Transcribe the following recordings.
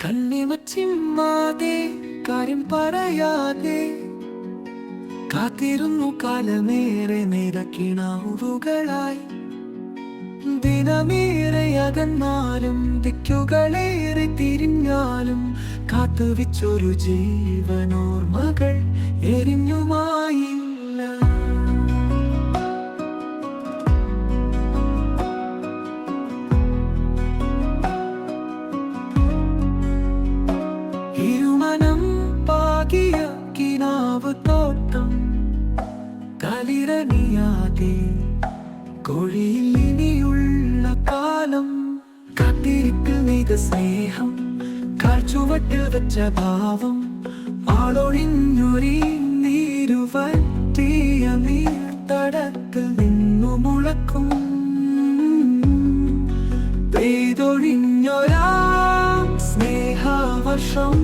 കണ്ണിമച്ചിമ്മാതെ കാര്യം പറയാതെ കാത്തിരുന്നു കാലമേറെ നിരക്കിണാവുകളായി ദിനമേറെ അകന്നാലും ദിക്കുകളേറെ തിരിഞ്ഞാലും കാത്തുവെച്ചൊരു ജീവനോർമ്മകൾ എരിഞ്ഞുമായില്ല. ഇരുമനം പാകിയ കിനാവ് തോട്ടം കലിരണിയാതെ കൊഴിയിൽ ഇനിയുള്ള കാലം കാത്തിരിക്കുന്ന സ്നേഹം കാഴ്ചുവട്ടിൽ വെച്ച ഭാവം ആളൊഴിഞ്ഞൊരി നീരുവറ്റിയ നീർത്തടത്തിൽ നിന്നു മുളക്കും പെയ്തൊഴിഞ്ഞൊരാം സ്നേഹവർഷം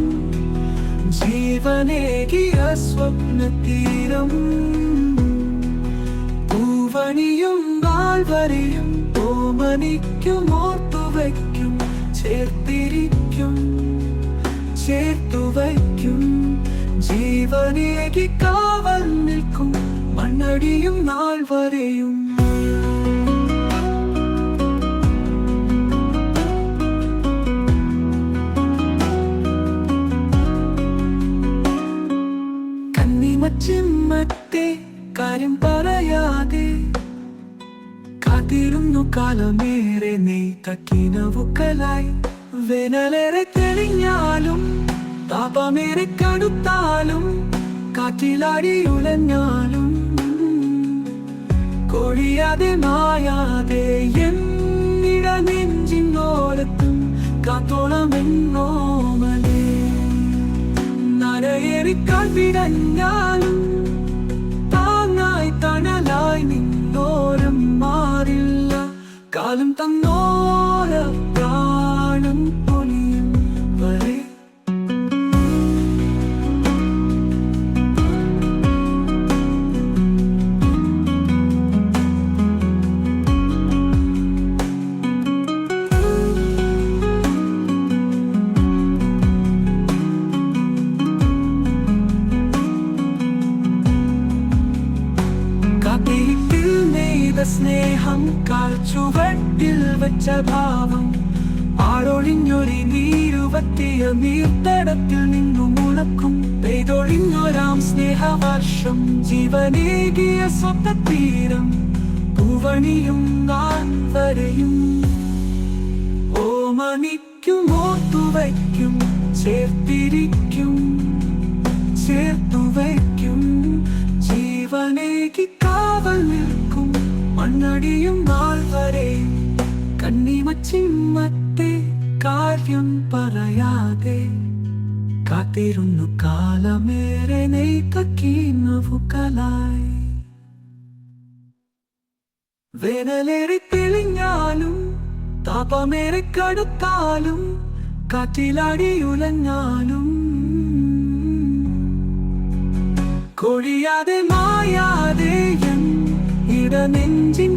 ജീവനേകിയ സ്വപ്നതീരം പൂവണിയും നാൾവരെയും ഓമനിക്കും ഓർത്തുവയ്ക്കും ചേർത്തിരിക്കും ചേർത്തുവയ്ക്കും ജീവനേകി കാവൽ നിൽക്കും മണ്ണടിയും നാൾവരെയും. ചിമ്മത്തെ കാര്യം പറയാതെ കാത്തിരുന്നു കാലമേറെ നെയ്തക്കിനവുക്കലായി വേനലേറെ തെളിഞ്ഞാലും താപമേറെ കടുത്താലും കാറ്റിലാടി ഉലഞ്ഞാലും കൊഴിയാതെ മായാതെ എന്നിട നെഞ്ചിനോരത്തും കാത്തോളമെന്നോമലേ നരയേറിക്കാൽ വിടഞ്ഞാലും താങ്ങായി തണലായി നിന്നോരം മാറില്ല കാലം തന്നോര പ്രാണം പൊലിയും വരെ. സ്നേഹം കാൽച്ചുവട്ടിൽ വെച്ച ഭാവം ആളൊഴിഞ്ഞൊരി നീരുവറ്റിയ നീർത്തടത്തിൽ നിന്നു മുളക്കും പെയ്തൊഴിഞ്ഞൊരാം സ്നേഹവർഷം ജീവനേകിയ സ്വപ്നതീരം പൂവണിയും നാൾവരെയും ഓമനിക്കും ഓർത്തുവയ്ക്കും ചേർത്തിരിക്കും ചേർത്തുവയ്ക്കും ജീവനേകി കാവൽ നിൽക്കും മണ്ണടിയും നാൾവരെ. കണ്ണിമച്ചിമ്മത്തെ കാര്യം പറയാതെ കാത്തിരുന്നു കാലമേറെ നെയ്തക്കിനവുകളായി വേനലേറെ തെളിഞ്ഞാലും താപമേറെ കടുത്താലും കാറ്റിലാടി ഉലഞ്ഞാലും കൊഴിയാതെ മായാതെ ഇട നെഞ്ചിൻ